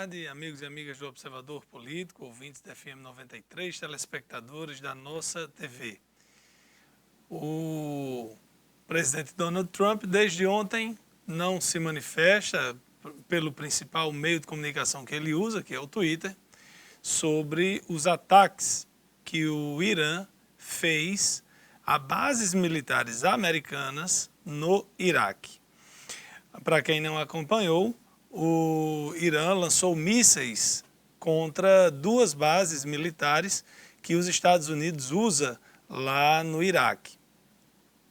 tarde, amigos e amigas do Observador Político, ouvintes da FM 93, telespectadores da nossa TV. O presidente Donald Trump, desde ontem, não se manifesta pelo principal meio de comunicação que ele usa, que é o Twitter, sobre os ataques que o Irã fez a bases militares americanas no Iraque. Para quem não acompanhou, o Irã lançou mísseis contra duas bases militares que os Estados Unidos usa lá no Iraque.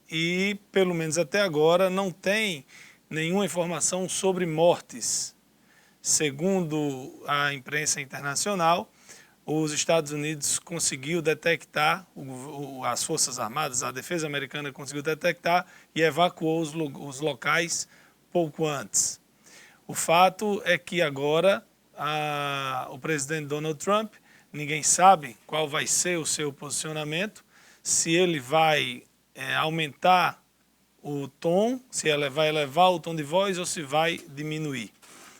E, pelo menos até agora, não tem nenhuma informação sobre mortes. Segundo a imprensa internacional, os Estados Unidos conseguiu detectar, as Forças Armadas, a defesa americana conseguiu detectar e evacuou os locais pouco antes. O fato é que agora o presidente Donald Trump, ninguém sabe qual vai ser o seu posicionamento, se ele vai aumentar o tom, se ele vai elevar o tom de voz ou se vai diminuir.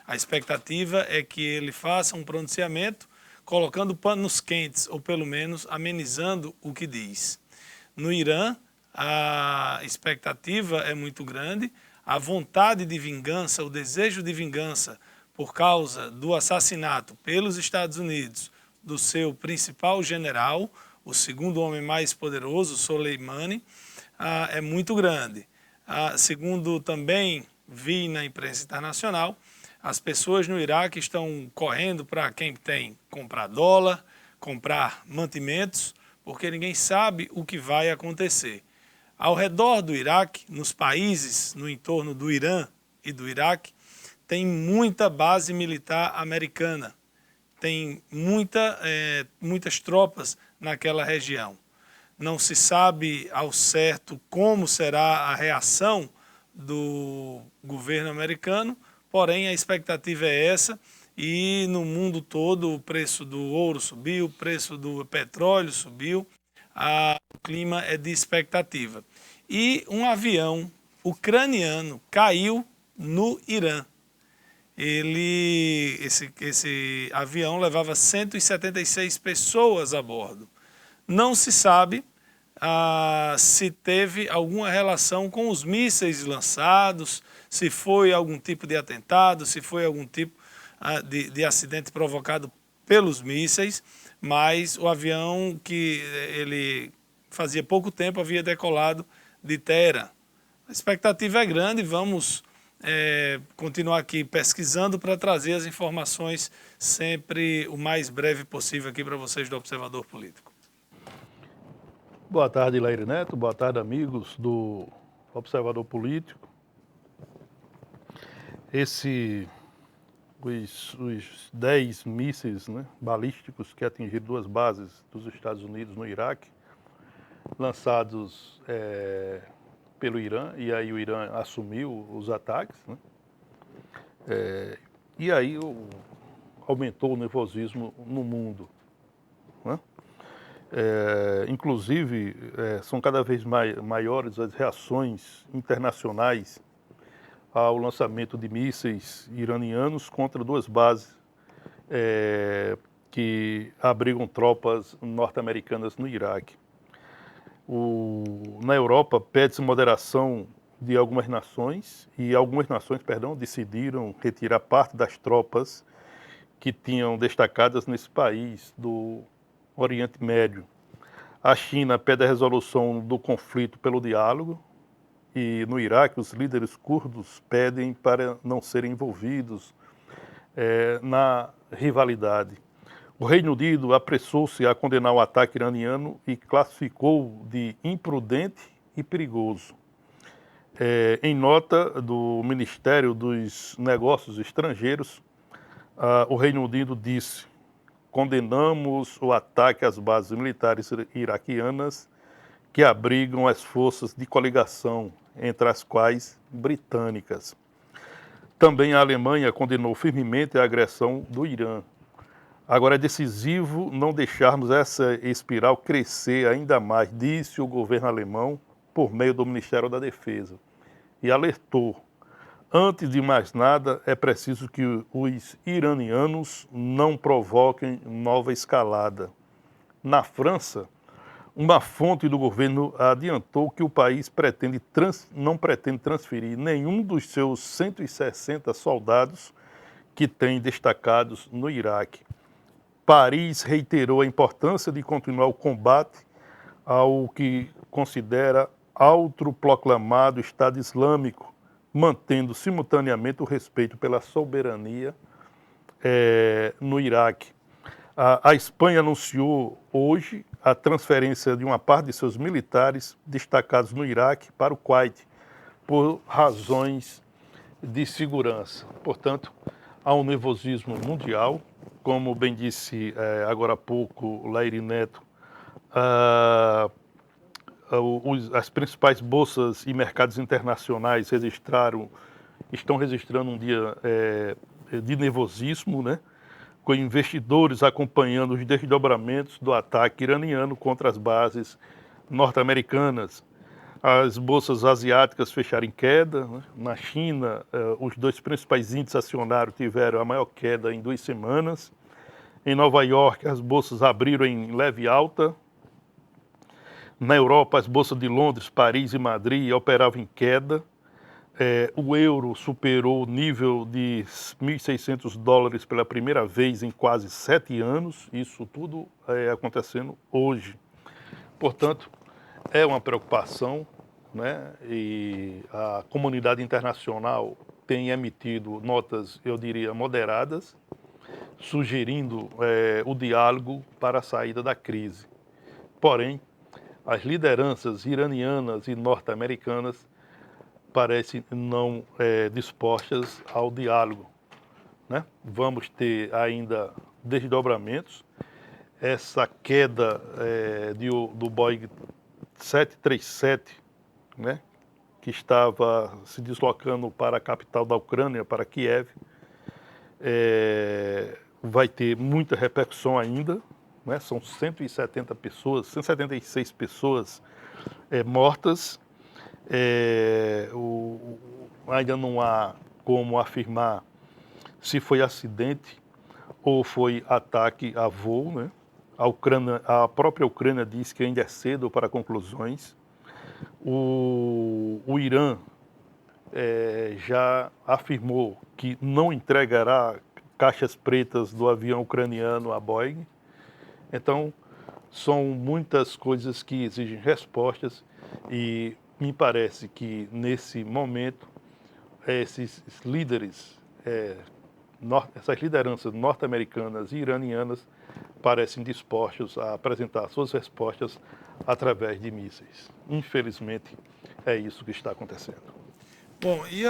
A expectativa é que ele faça um pronunciamento colocando panos quentes, ou pelo menos amenizando o que diz. No Irã, a expectativa é muito grande, a vontade de vingança, o desejo de vingança por causa do assassinato pelos Estados Unidos do seu principal general, o segundo homem mais poderoso, Soleimani, é muito grande. Segundo também vi na imprensa internacional, as pessoas no Iraque estão correndo para quem tem comprar dólar, comprar mantimentos, porque ninguém sabe o que vai acontecer. Ao redor do Iraque, nos países no entorno do Irã e do Iraque, tem muita base militar americana, tem muitas tropas naquela região. Não se sabe ao certo como será a reação do governo americano, porém a expectativa é essa, e no mundo todo o preço do ouro subiu, o preço do petróleo subiu, o clima é de expectativa. E um avião ucraniano caiu no Irã. Esse avião levava 176 pessoas a bordo. Não se sabe se teve alguma relação com os mísseis lançados, se foi algum tipo de atentado, se foi algum tipo de acidente provocado pelos mísseis, mas o avião que ele fazia pouco tempo havia decolado de Teherã. A expectativa é grande, vamos continuar aqui pesquisando para trazer as informações sempre o mais breve possível aqui para vocês do Observador Político. Boa tarde, Laíre Neto. Boa tarde, amigos do Observador Político. Os 10 mísseis, balísticos que atingiram duas bases dos Estados Unidos no Iraque, lançados pelo Irã, e aí o Irã assumiu os ataques, e aí aumentou o nervosismo no mundo. Inclusive, são cada vez maiores as reações internacionais ao lançamento de mísseis iranianos contra duas bases que abrigam tropas norte-americanas no Iraque. Na Europa, pede-se moderação de algumas nações, e algumas nações, decidiram retirar parte das tropas que tinham destacadas nesse país do Oriente Médio. A China pede a resolução do conflito pelo diálogo, e no Iraque os líderes curdos pedem para não serem envolvidos na rivalidade. O Reino Unido apressou-se a condenar o ataque iraniano e classificou de imprudente e perigoso. Em nota do Ministério dos Negócios Estrangeiros, o Reino Unido disse: condenamos o ataque às bases militares iraquianas que abrigam as forças de coligação, entre as quais britânicas. Também a Alemanha condenou firmemente a agressão do Irã. Agora é decisivo não deixarmos essa espiral crescer ainda mais, disse o governo alemão por meio do Ministério da Defesa, e alertou: Antes de mais nada, é preciso que os iranianos não provoquem nova escalada. Na França, uma fonte do governo adiantou que o país não pretende transferir nenhum dos seus 160 soldados que tem destacados no Iraque. Paris reiterou a importância de continuar o combate ao que considera autoproclamado Estado Islâmico, mantendo simultaneamente o respeito pela soberania no Iraque. A Espanha anunciou hoje a transferência de uma parte de seus militares destacados no Iraque para o Kuwait, por razões de segurança. Portanto, há um nervosismo mundial, como bem disse agora há pouco Laíri Neto, as principais bolsas e mercados internacionais estão registrando um dia de nervosismo, né? Com investidores acompanhando os desdobramentos do ataque iraniano contra as bases norte-americanas. As bolsas asiáticas fecharam em queda, né? Na China, os dois principais índices acionários tiveram a maior queda em 2 semanas. Em Nova York, as bolsas abriram em leve alta. Na Europa, as bolsas de Londres, Paris e Madrid operavam em queda. O euro superou o nível de $1.600 pela primeira vez em quase 7 anos. Isso tudo acontecendo hoje. Portanto, é uma preocupação, né? E a comunidade internacional tem emitido notas, eu diria, moderadas, sugerindo o diálogo para a saída da crise. Porém, as lideranças iranianas e norte-americanas parecem não dispostas ao diálogo, né? Vamos ter ainda desdobramentos. Essa queda do Boeing 737, né, que estava se deslocando para a capital da Ucrânia, para Kiev, vai ter muita repercussão ainda, né? São 176 pessoas mortas. Ainda não há como afirmar se foi acidente ou foi ataque a voo, né? A própria Ucrânia diz que ainda é cedo para conclusões. O Irã já afirmou que não entregará caixas pretas do avião ucraniano à Boeing. Então, são muitas coisas que exigem respostas e me parece que, nesse momento, esses líderes, essas lideranças norte-americanas e iranianas parecem dispostos a apresentar suas respostas através de mísseis. Infelizmente, é isso que está acontecendo. Bom, e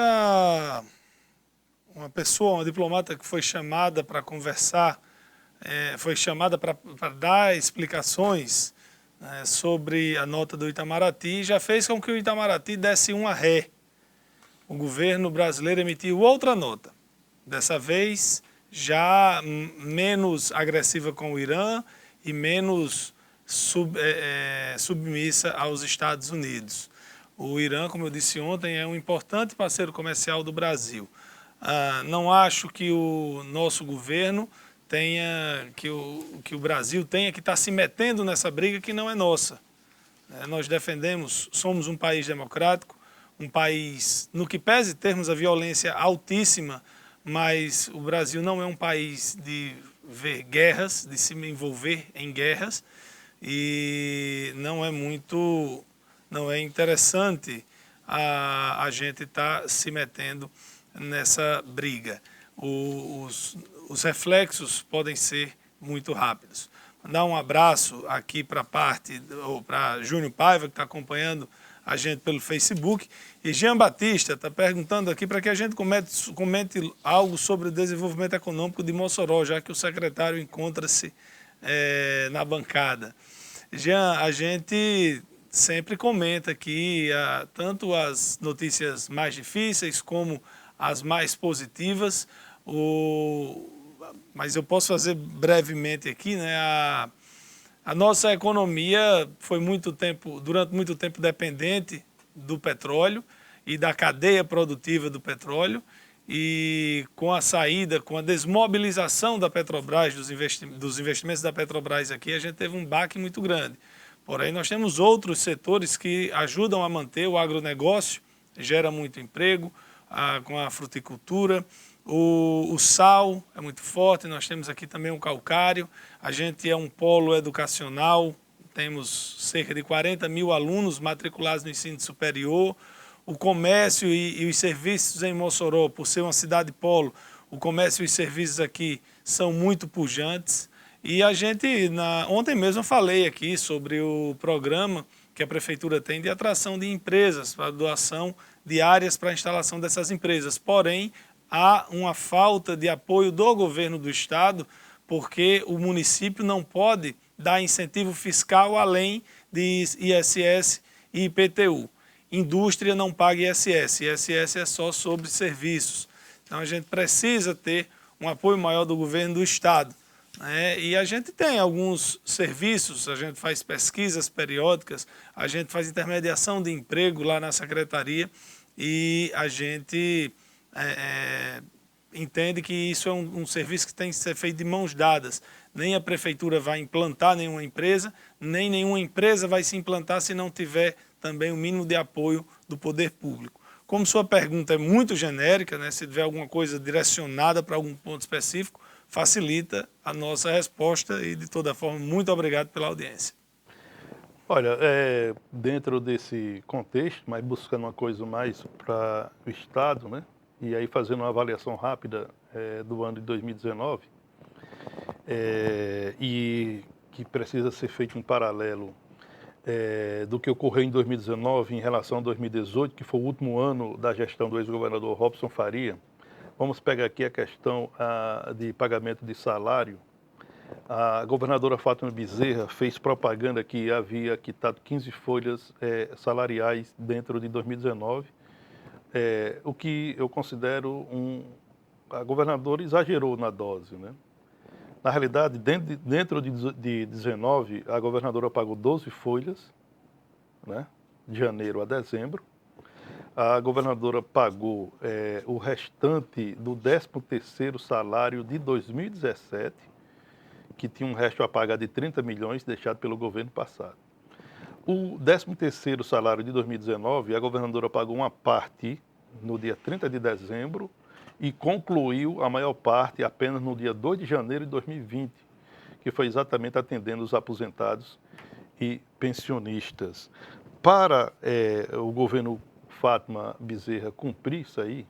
uma pessoa, uma diplomata que foi chamada para conversar, foi chamada para dar explicações sobre a nota do Itamaraty, já fez com que o Itamaraty desse uma ré. O governo brasileiro emitiu outra nota, dessa vez já menos agressiva com o Irã e menos submissa aos Estados Unidos. O Irã, como eu disse ontem, é um importante parceiro comercial do Brasil. Não acho que o nosso governo que o Brasil tenha que estar se metendo nessa briga que não é nossa. Nós defendemos, somos um país democrático, um país, no que pese termos a violência altíssima, mas o Brasil não é um país de ver guerras, de se envolver em guerras, e não é interessante a gente estar se metendo nessa briga. Os reflexos podem ser muito rápidos. Mandar um abraço aqui para Júnior Paiva, que está acompanhando a gente pelo Facebook. E Jean Batista está perguntando aqui para que a gente comente algo sobre o desenvolvimento econômico de Mossoró, já que o secretário encontra-se na bancada. Jean, a gente sempre comenta aqui tanto as notícias mais difíceis como as mais positivas. Mas eu posso fazer brevemente aqui, né? A nossa economia foi durante muito tempo dependente do petróleo e da cadeia produtiva do petróleo. E com a saída, com a desmobilização da Petrobras, dos investimentos da Petrobras aqui, a gente teve um baque muito grande. Porém, nós temos outros setores que ajudam a manter o agronegócio, gera muito emprego, com a fruticultura. O sal é muito forte, nós temos aqui também o calcário. A gente é um polo educacional, temos cerca de 40 mil alunos matriculados no ensino superior. O comércio e os serviços em Mossoró, por ser uma cidade polo, o comércio e os serviços aqui são muito pujantes. E a gente, ontem mesmo eu falei aqui sobre o programa que a Prefeitura tem de atração de empresas, para doação de áreas para a instalação dessas empresas. Porém, há uma falta de apoio do governo do Estado, porque o município não pode dar incentivo fiscal além de ISS e IPTU. Indústria não paga ISS, ISS é só sobre serviços. Então a gente precisa ter um apoio maior do governo do Estado. E a gente tem alguns serviços, a gente faz pesquisas periódicas, a gente faz intermediação de emprego lá na secretaria e a gente entende que isso é um serviço que tem que ser feito de mãos dadas. Nem a prefeitura vai implantar nenhuma empresa, nem nenhuma empresa vai se implantar se não tiver também o mínimo de apoio do poder público. Como sua pergunta é muito genérica, se tiver alguma coisa direcionada para algum ponto específico, facilita a nossa resposta e, de toda forma, muito obrigado pela audiência. Olha, dentro desse contexto, mas buscando uma coisa mais para o Estado, e aí fazendo uma avaliação rápida do ano de 2019, e que precisa ser feito um paralelo do que ocorreu em 2019 em relação a 2018, que foi o último ano da gestão do ex-governador Robson Faria. Vamos pegar aqui a questão de pagamento de salário. A governadora Fátima Bezerra fez propaganda que havia quitado 15 folhas salariais dentro de 2019, o que eu considero a governadora exagerou na dose, Na realidade, dentro de 2019, a governadora pagou 12 folhas, de janeiro a dezembro. A governadora pagou o restante do 13º salário de 2017, que tinha um resto a pagar de 30 milhões deixado pelo governo passado. O 13º salário de 2019, a governadora pagou uma parte no dia 30 de dezembro e concluiu a maior parte apenas no dia 2 de janeiro de 2020, que foi exatamente atendendo os aposentados e pensionistas. Para o governo Fátima Bezerra cumprir isso aí,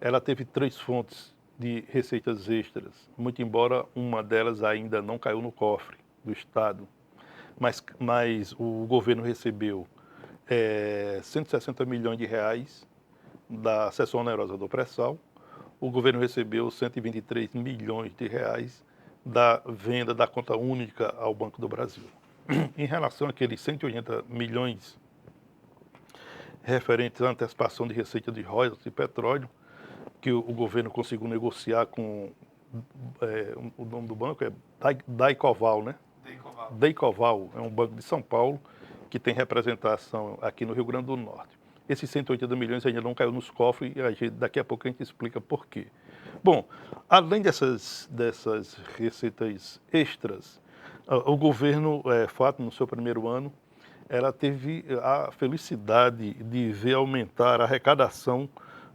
ela teve 3 fontes de receitas extras, muito embora uma delas ainda não caiu no cofre do Estado. Mas o governo recebeu 160 milhões de reais da cessão onerosa do pré-sal. O governo recebeu 123 milhões de reais da venda da conta única ao Banco do Brasil. Em relação àqueles 180 milhões referentes à antecipação de receita de royalties de petróleo, que o governo conseguiu negociar com o nome do banco, Daycoval, Daycoval é um banco de São Paulo que tem representação aqui no Rio Grande do Norte. Esses 180 milhões ainda não caiu nos cofres e daqui a pouco a gente explica por quê. Bom, além dessas receitas extras, o governo Fátima, no seu primeiro ano, ela teve a felicidade de ver aumentar a arrecadação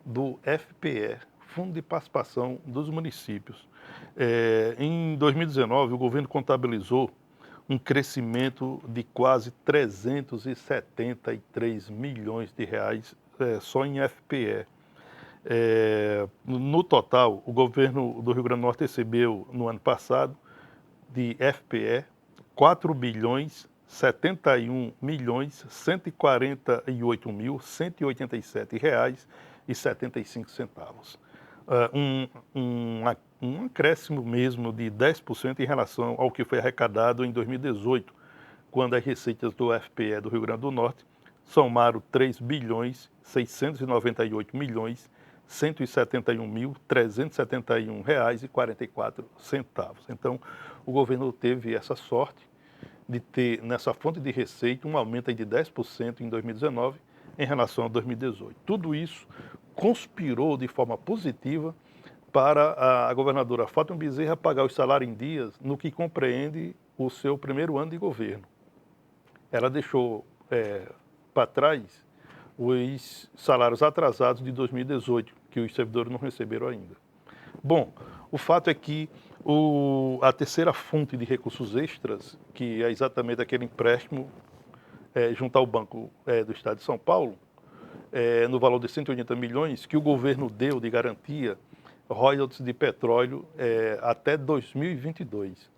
do FPE, Fundo de Participação dos Municípios. Em 2019, o governo contabilizou um crescimento de quase 373 milhões de reais só em FPE. No total, o governo do Rio Grande do Norte recebeu, no ano passado, de FPE, 4 bilhões 71 milhões 148 mil 187 reais e 75 centavos. Um acréscimo mesmo de 10% em relação ao que foi arrecadado em 2018, quando as receitas do FPE do Rio Grande do Norte somaram 3 bilhões 698 milhões 171 mil 371 reais e 44 centavos. Então, o governo teve essa sorte de ter nessa fonte de receita um aumento de 10% em 2019, em relação a 2018. Tudo isso conspirou de forma positiva para a governadora Fátima Bezerra pagar os salários em dias no que compreende o seu primeiro ano de governo. Ela deixou para trás os salários atrasados de 2018, que os servidores não receberam ainda. Bom, o fato é que a terceira fonte de recursos extras, que é exatamente aquele empréstimo junto ao Banco do Estado de São Paulo, no valor de 180 milhões, que o governo deu de garantia royalties de petróleo até 2022.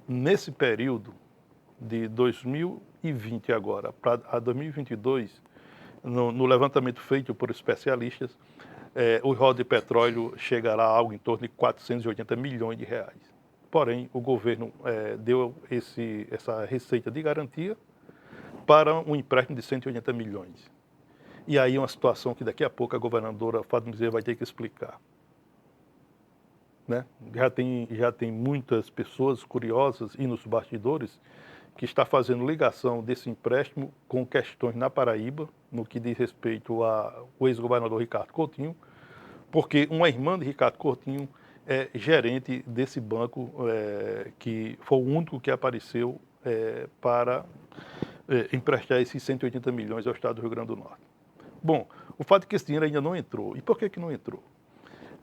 Nesse período de 2020 agora para 2022, no levantamento feito por especialistas, o royalties de petróleo chegará a algo em torno de 480 milhões de reais. Porém, o governo deu essa receita de garantia para um empréstimo de 180 milhões. E aí é uma situação que daqui a pouco a governadora Fátima Bezerra vai ter que explicar. Né? Já tem muitas pessoas curiosas e nos bastidores que está fazendo ligação desse empréstimo com questões na Paraíba, no que diz respeito ao ex-governador Ricardo Coutinho, porque uma irmã de Ricardo Coutinho é gerente desse banco, que foi o único que apareceu para emprestar esses 180 milhões ao Estado do Rio Grande do Norte. Bom, o fato é que esse dinheiro ainda não entrou. E por que não entrou?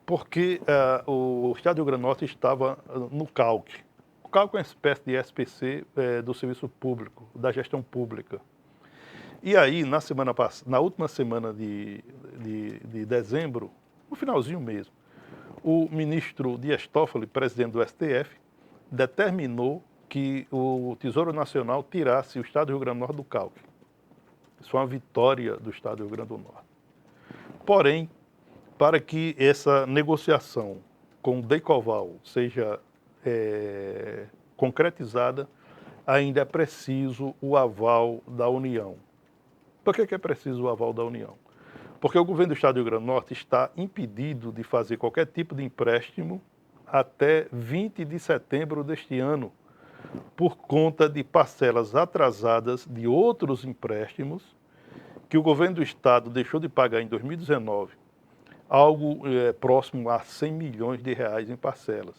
Porque o Estado do Rio Grande do Norte estava no CALC. O CALC é uma espécie de SPC do serviço público, da gestão pública. E aí, na última semana de dezembro, no finalzinho mesmo, o ministro Dias Toffoli, presidente do STF, determinou que o Tesouro Nacional tirasse o Estado do Rio Grande do Norte do CALC. Isso foi uma vitória do Estado do Rio Grande do Norte. Porém, para que essa negociação com o Decoval seja concretizada, ainda é preciso o aval da União. Por que é preciso o aval da União? Porque o governo do Estado do Rio Grande do Norte está impedido de fazer qualquer tipo de empréstimo até 20 de setembro deste ano, por conta de parcelas atrasadas de outros empréstimos que o governo do Estado deixou de pagar em 2019, algo próximo a 100 milhões de reais em parcelas.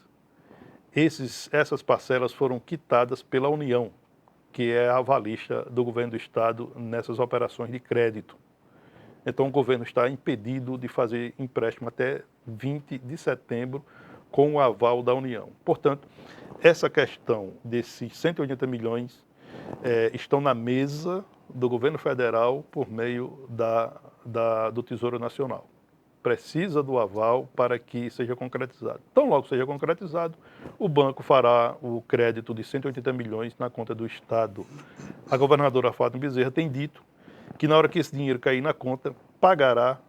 Essas parcelas foram quitadas pela União, que é a avalista do governo do Estado nessas operações de crédito. Então o governo está impedido de fazer empréstimo até 20 de setembro com o aval da União. Portanto, essa questão desses 180 milhões estão na mesa do governo federal por meio do Tesouro Nacional. Precisa do aval para que seja concretizado. Tão logo seja concretizado, o banco fará o crédito de 180 milhões na conta do Estado. A governadora Fátima Bezerra tem dito que na hora que esse dinheiro cair na conta, pagará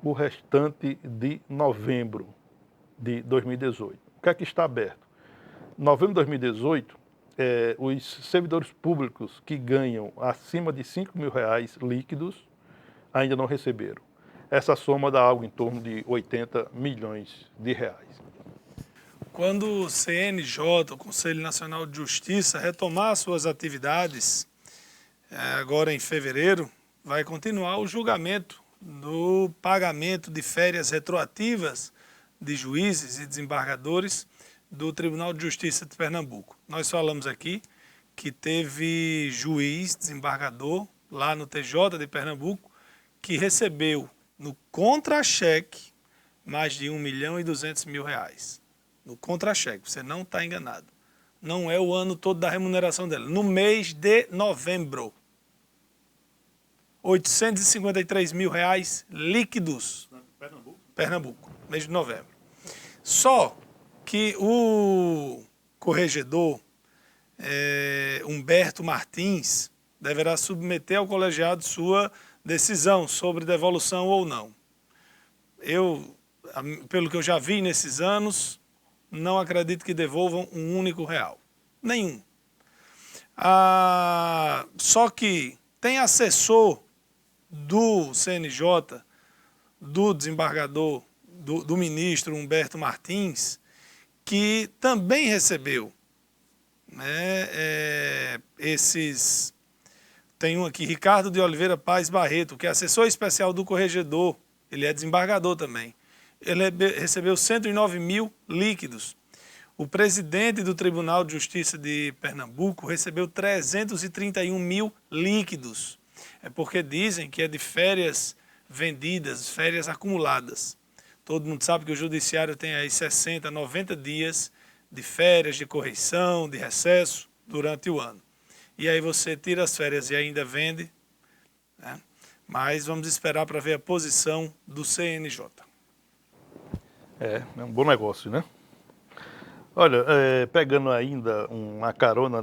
o restante de novembro de 2018. O que é que está aberto? Novembro de 2018, os servidores públicos que ganham acima de 5 mil reais líquidos ainda não receberam. Essa soma dá algo em torno de 80 milhões de reais. Quando o CNJ, o Conselho Nacional de Justiça, retomar suas atividades, agora em fevereiro, vai continuar o julgamento do pagamento de férias retroativas de juízes e desembargadores do Tribunal de Justiça de Pernambuco. Nós falamos aqui que teve juiz, desembargador, lá no TJ de Pernambuco, que recebeu no contra-cheque mais de 1.200.000 reais. No contra-cheque, você não está enganado. Não é o ano todo da remuneração dela. No mês de novembro, 853 mil reais líquidos. Pernambuco, mês de novembro. Só que o corregedor Humberto Martins deverá submeter ao colegiado sua decisão sobre devolução ou não. Pelo que eu já vi nesses anos, não acredito que devolvam um único real. Nenhum. Só que tem assessor do CNJ, do desembargador, do ministro Humberto Martins, que também recebeu, né, Tem um aqui, Ricardo de Oliveira Paz Barreto, que é assessor especial do corregedor, ele é desembargador também. Ele recebeu 109 mil líquidos. O presidente do Tribunal de Justiça de Pernambuco recebeu 331 mil líquidos. É porque dizem que é de férias vendidas, férias acumuladas. Todo mundo sabe que o judiciário tem aí 60, 90 dias de férias, de correição, de recesso durante o ano. E aí você tira as férias e ainda vende, né? Mas vamos esperar para ver a posição do CNJ. É um bom negócio, né? Olha, pegando ainda uma carona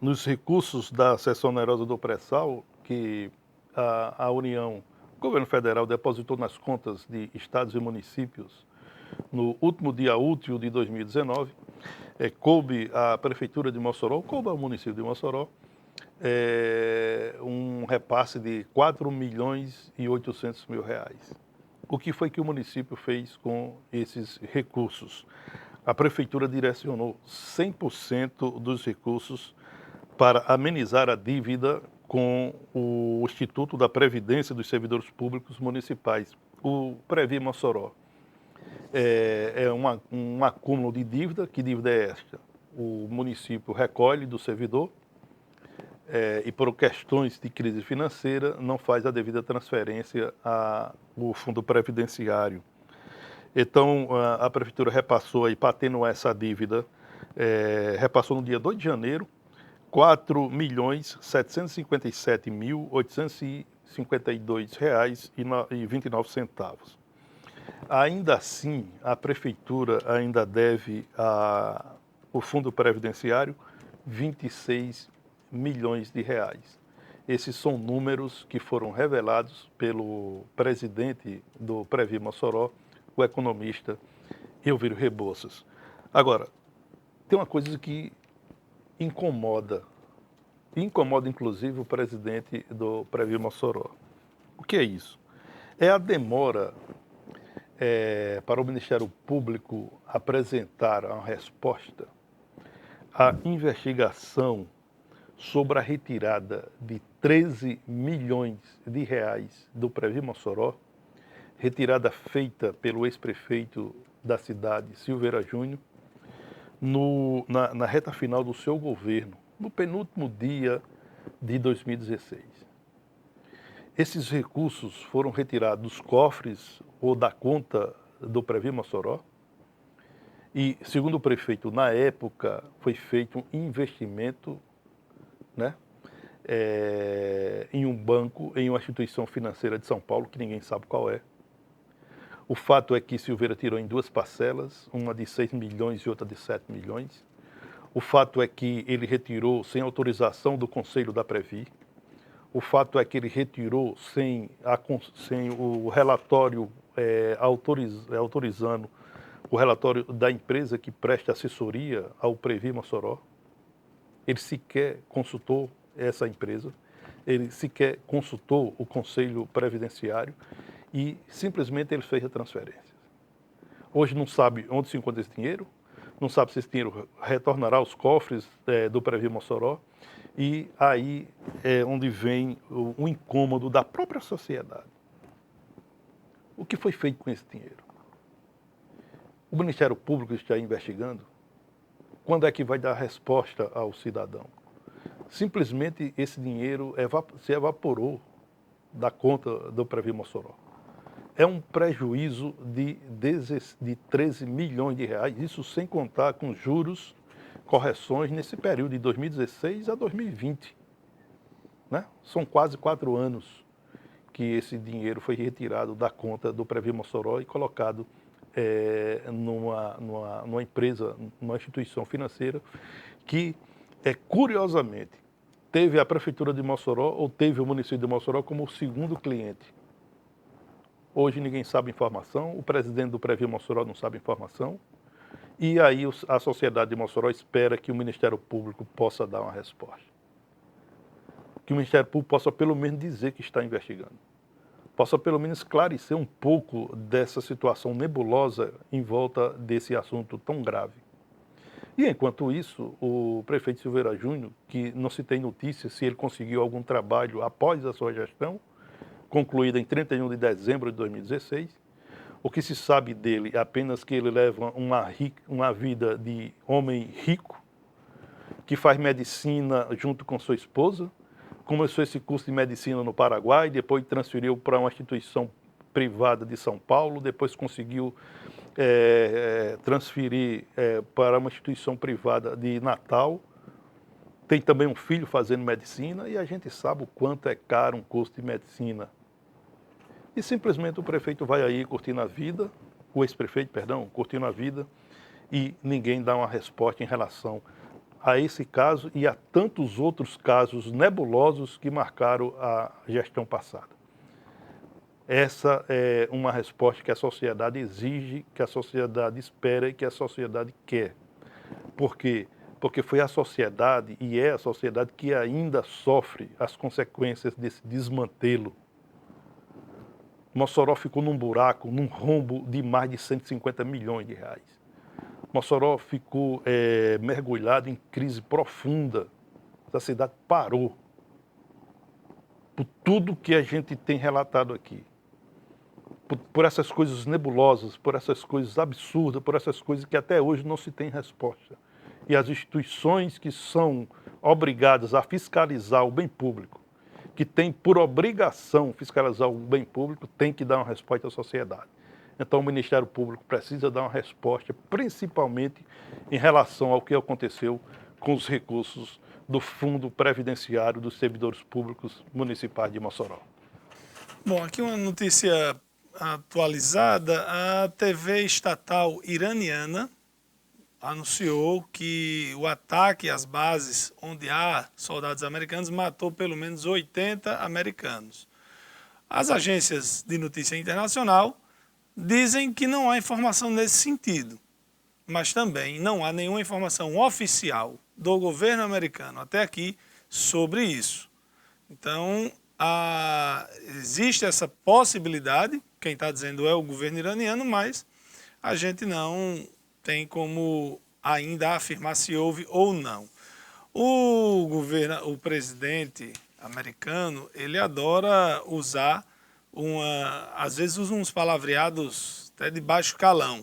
nos recursos da seção onerosa do pré-sal, que a União, o governo federal, depositou nas contas de estados e municípios no último dia útil de 2019, coube à Prefeitura de Mossoró, coube ao município de Mossoró, um repasse de 4 milhões e 800 mil reais. O que foi que o município fez com esses recursos? A Prefeitura direcionou 100% dos recursos para amenizar a dívida com o Instituto da Previdência dos Servidores Públicos Municipais, o Previ Mossoró. É um acúmulo de dívida. Que dívida é esta? O município recolhe do servidor e, por questões de crise financeira, não faz a devida transferência ao fundo previdenciário. Então, a Prefeitura repassou, aí, para atenuar essa dívida, repassou no dia 2 de janeiro, R$ 4.757.852,29. Ainda assim, a Prefeitura ainda deve ao Fundo Previdenciário 26 milhões de reais. Esses são números que foram revelados pelo presidente do Previ Mossoró, o economista Elvírio Rebouças. Agora, tem uma coisa que incomoda inclusive o presidente do Previ Mossoró. O que é isso? É a demora para o Ministério Público apresentar uma resposta à investigação sobre a retirada de 13 milhões de reais do Previ Mossoró, retirada feita pelo ex-prefeito da cidade, Silveira Júnior, na reta final do seu governo, no penúltimo dia de 2016. Esses recursos foram retirados dos cofres ou da conta do Previ Mossoró e, segundo o prefeito, na época foi feito um investimento, né, em um banco, em uma instituição financeira de São Paulo, que ninguém sabe qual é. O fato é que Silveira tirou em duas parcelas, uma de 6 milhões e outra de 7 milhões. O fato é que ele retirou sem autorização do Conselho da Previ. O fato é que ele retirou sem o relatório autorizando o relatório da empresa que presta assessoria ao Previ Mossoró. Ele sequer consultou essa empresa, ele sequer consultou o Conselho Previdenciário e simplesmente ele fez a transferência. Hoje não sabe onde se encontra esse dinheiro, não sabe se esse dinheiro retornará aos cofres do Previ Mossoró, e aí é onde vem o incômodo da própria sociedade. O que foi feito com esse dinheiro? O Ministério Público está investigando. Quando é que vai dar resposta ao cidadão? Simplesmente esse dinheiro se evaporou da conta do Previ Mossoró. É um prejuízo de 13 milhões de reais, isso sem contar com juros, correções nesse período de 2016 a 2020. Né? São quase 4 anos que esse dinheiro foi retirado da conta do Previ Mossoró e colocado numa empresa, numa instituição financeira que, curiosamente, teve a Prefeitura de Mossoró ou teve o município de Mossoró como o segundo cliente. Hoje ninguém sabe informação, o presidente do Previ Mossoró não sabe informação, e aí a sociedade de Mossoró espera que o Ministério Público possa dar uma resposta. Que o Ministério Público possa pelo menos dizer que está investigando. Possa pelo menos esclarecer um pouco dessa situação nebulosa em volta desse assunto tão grave. E, enquanto isso, o prefeito Silveira Júnior, que não se tem notícia se ele conseguiu algum trabalho após a sua gestão, concluída em 31 de dezembro de 2016, o que se sabe dele é apenas que ele leva uma vida de homem rico, que faz medicina junto com sua esposa, começou esse curso de medicina no Paraguai, depois transferiu para uma instituição privada de São Paulo, depois conseguiu transferir para uma instituição privada de Natal. Tem também um filho fazendo medicina e a gente sabe o quanto é caro um curso de medicina. E simplesmente o prefeito vai aí curtindo a vida, o ex-prefeito, perdão, curtindo a vida, e ninguém dá uma resposta em relação a esse caso e a tantos outros casos nebulosos que marcaram a gestão passada. Essa é uma resposta que a sociedade exige, que a sociedade espera e que a sociedade quer. Por quê? Porque foi a sociedade e é a sociedade que ainda sofre as consequências desse desmantelo. Mossoró ficou num buraco, num rombo de mais de 150 milhões de reais. Mossoró ficou mergulhado em crise profunda. A cidade parou. Por tudo que a gente tem relatado aqui. Por essas coisas nebulosas, por essas coisas absurdas, por essas coisas que até hoje não se tem resposta. E as instituições que são obrigadas a fiscalizar o bem público, que tem por obrigação fiscalizar o bem público, tem que dar uma resposta à sociedade. Então o Ministério Público precisa dar uma resposta, principalmente em relação ao que aconteceu com os recursos do Fundo Previdenciário dos Servidores Públicos Municipais de Mossoró. Bom, aqui uma notícia atualizada. A TV estatal iraniana anunciou que o ataque às bases onde há soldados americanos matou pelo menos 80 americanos. As agências de notícia internacional dizem que não há informação nesse sentido, mas também não há nenhuma informação oficial do governo americano até aqui sobre isso. Então, existe essa possibilidade, quem está dizendo é o governo iraniano, mas a gente não tem como ainda afirmar se houve ou não. O presidente americano, ele adora usar às vezes usa uns palavreados até de baixo calão.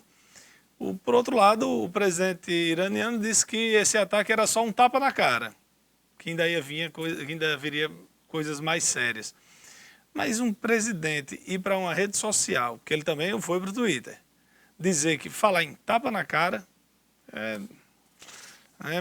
Por outro lado, o presidente iraniano disse que esse ataque era só um tapa na cara, que ainda viria coisas mais sérias. Mas um presidente ir para uma rede social, que ele também foi para o Twitter, dizer que falar em tapa na cara,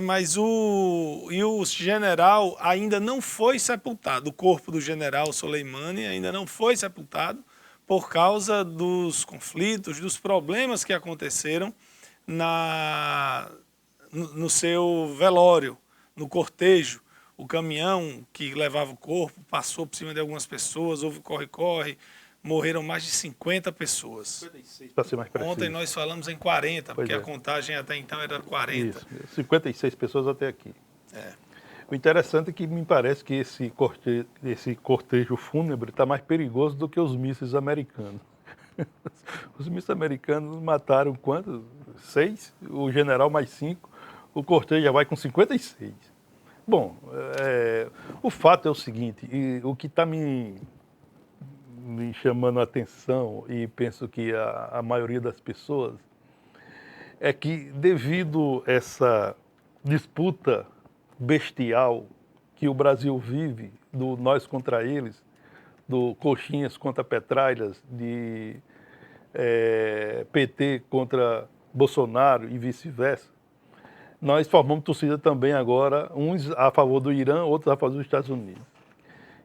mas o general ainda não foi sepultado, o corpo do general Soleimani ainda não foi sepultado por causa dos conflitos, dos problemas que aconteceram no seu velório, no cortejo. O caminhão que levava o corpo passou por cima de algumas pessoas, houve corre-corre, morreram mais de 50 pessoas. 56, para ser mais preciso. Ontem nós falamos em 40, porque a contagem até então era 40. Isso, 56 pessoas até aqui. O interessante é que me parece que esse cortejo fúnebre está mais perigoso do que os mísseis americanos. Os mísseis americanos mataram quantos? 6, o general mais 5, o cortejo já vai com 56. Bom, o fato é o seguinte, o que está me chamando a atenção, e penso que a maioria das pessoas, é que devido a essa disputa bestial que o Brasil vive, do nós contra eles, do Coxinhas contra Petralhas, de PT contra Bolsonaro e vice-versa, nós formamos torcida também agora, uns a favor do Irã, outros a favor dos Estados Unidos.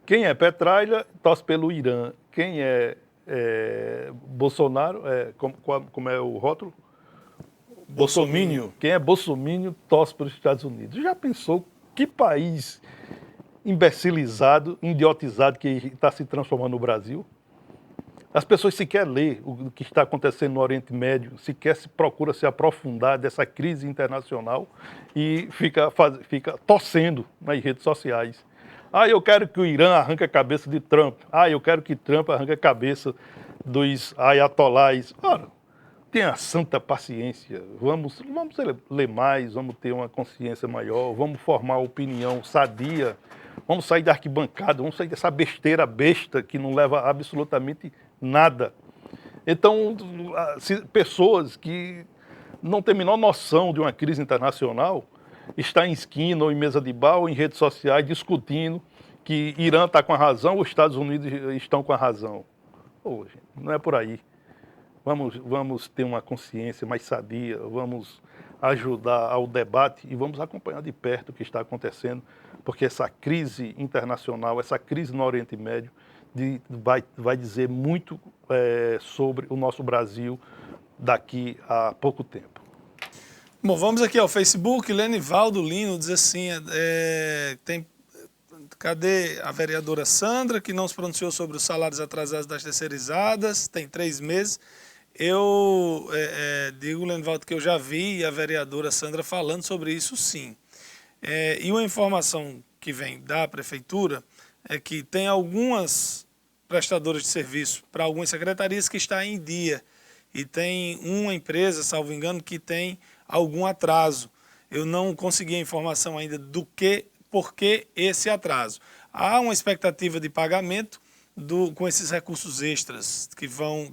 Quem é Petralha, torce pelo Irã. Quem é Bolsonaro, como é o rótulo? Bolsomínio. Quem é Bolsomínio, torce pelos Estados Unidos. Já pensou que país imbecilizado, idiotizado que está se transformando no Brasil? As pessoas sequer lêem o que está acontecendo no Oriente Médio, sequer procura se aprofundar dessa crise internacional e fica torcendo nas redes sociais. Eu quero que o Irã arranque a cabeça de Trump. Eu quero que Trump arranque a cabeça dos ayatolás. Ora, tenha santa paciência, vamos ler mais, vamos ter uma consciência maior, vamos formar opinião sadia, vamos sair da arquibancada, vamos sair dessa besteira besta que não leva a absolutamente nada. Então, pessoas que não têm a menor noção de uma crise internacional estão em esquina ou em mesa de bar ou em redes sociais discutindo que Irã está com a razão ou os Estados Unidos estão com a razão. Pô, gente, não é por aí. Vamos ter uma consciência mais sadia, vamos ajudar ao debate e vamos acompanhar de perto o que está acontecendo, porque essa crise internacional, essa crise no Oriente Médio, vai dizer muito sobre o nosso Brasil daqui a pouco tempo. Bom, vamos aqui ao Facebook. Lenivaldo Lino diz assim, cadê a vereadora Sandra, que não se pronunciou sobre os salários atrasados das terceirizadas, tem 3 meses. Eu digo, Lenivaldo, que eu já vi a vereadora Sandra falando sobre isso, sim. E uma informação que vem da prefeitura é que tem algumas prestadoras de serviço para algumas secretarias que está em dia. E tem uma empresa, salvo engano, que tem algum atraso. Eu não consegui a informação ainda por que esse atraso. Há uma expectativa de pagamento com esses recursos extras que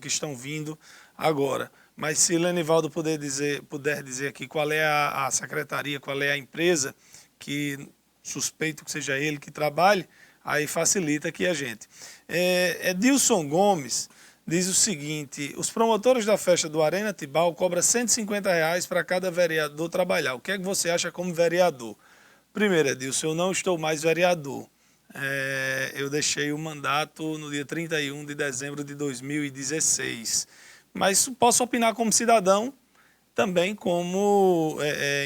estão vindo agora. Mas se Lenivaldo puder dizer aqui qual é a secretaria, qual é a empresa, que suspeito que seja ele que trabalhe, aí facilita aqui a gente. Edilson Gomes diz o seguinte: os promotores da festa do Arena Tibau cobram R$150 para cada vereador trabalhar. O que é que você acha como vereador? Primeiro, Edilson, eu não estou mais vereador. Eu deixei o mandato no dia 31 de dezembro de 2016. Mas posso opinar como cidadão, também como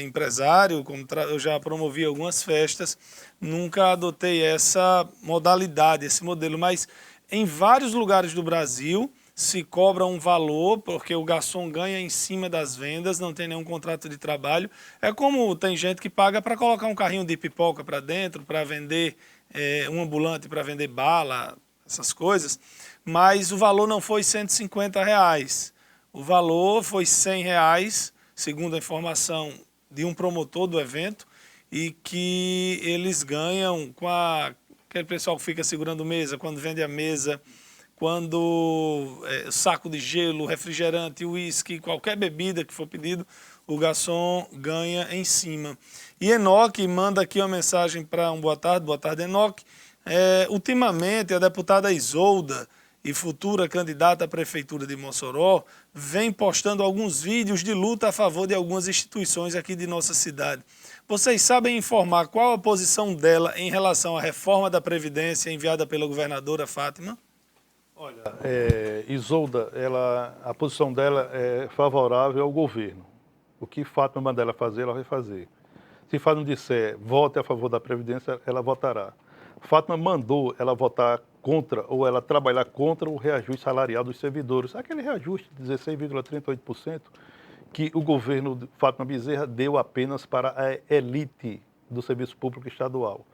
empresário, eu já promovi algumas festas, nunca adotei essa modalidade, esse modelo, mas em vários lugares do Brasil se cobra um valor, porque o garçom ganha em cima das vendas, não tem nenhum contrato de trabalho. É como tem gente que paga para colocar um carrinho de pipoca para dentro, para vender um ambulante, para vender bala, essas coisas, mas o valor não foi R$150. O valor foi R$100, segundo a informação de um promotor do evento, e que eles ganham com aquele pessoal que fica segurando mesa, quando vende a mesa, quando saco de gelo, refrigerante, uísque, qualquer bebida que for pedido, o garçom ganha em cima. E Enoque manda aqui uma mensagem para boa tarde Enoque. Ultimamente a deputada Isolda e futura candidata à prefeitura de Mossoró vem postando alguns vídeos de luta a favor de algumas instituições aqui de nossa cidade. Vocês sabem informar qual a posição dela em relação à reforma da Previdência enviada pela governadora Fátima? Olha, Isolda, a posição dela é favorável ao governo. O que Fátima manda ela fazer, ela vai fazer. Se Fátima disser vote a favor da Previdência, ela votará. Fátima mandou ela votar contra ou ela trabalhar contra o reajuste salarial dos servidores. Aquele reajuste de 16,38% que o governo de Fátima Bezerra deu apenas para a elite do serviço público estadual.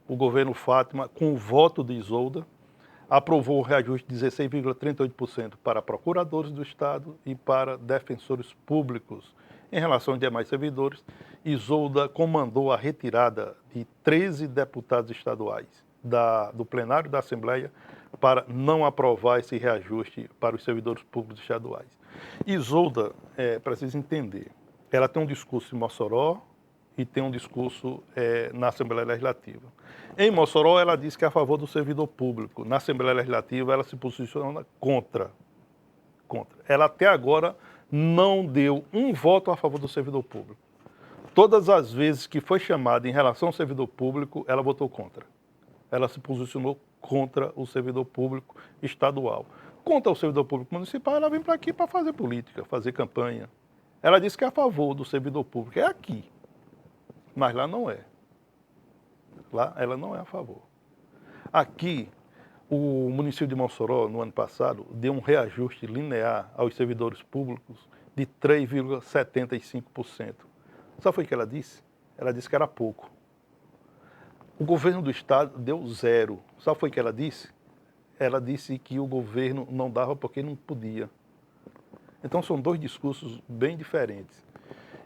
O governo Fátima, com o voto de Isolda, aprovou o reajuste de 16,38% para procuradores do Estado e para defensores públicos. Em relação aos demais servidores, Isolda comandou a retirada de 13 deputados estaduais do plenário da Assembleia para não aprovar esse reajuste para os servidores públicos estaduais. Isolda, precisa entender, ela tem um discurso em Mossoró e tem um discurso na Assembleia Legislativa. Em Mossoró, ela diz que é a favor do servidor público. Na Assembleia Legislativa, ela se posiciona contra. Ela até agora não deu um voto a favor do servidor público. Todas as vezes que foi chamada em relação ao servidor público, ela votou contra. Ela se posicionou contra o servidor público estadual. Contra o servidor público municipal, ela vem para aqui para fazer política, fazer campanha. Ela disse que é a favor do servidor público. É aqui. Mas lá não é. Lá ela não é a favor. Aqui, o município de Mossoró, no ano passado, deu um reajuste linear aos servidores públicos de 3,75%. Sabe o que ela disse? Ela disse que era pouco. O governo do estado deu 0. Sabe o que ela disse? Ela disse que o governo não dava porque não podia. Então são dois discursos bem diferentes.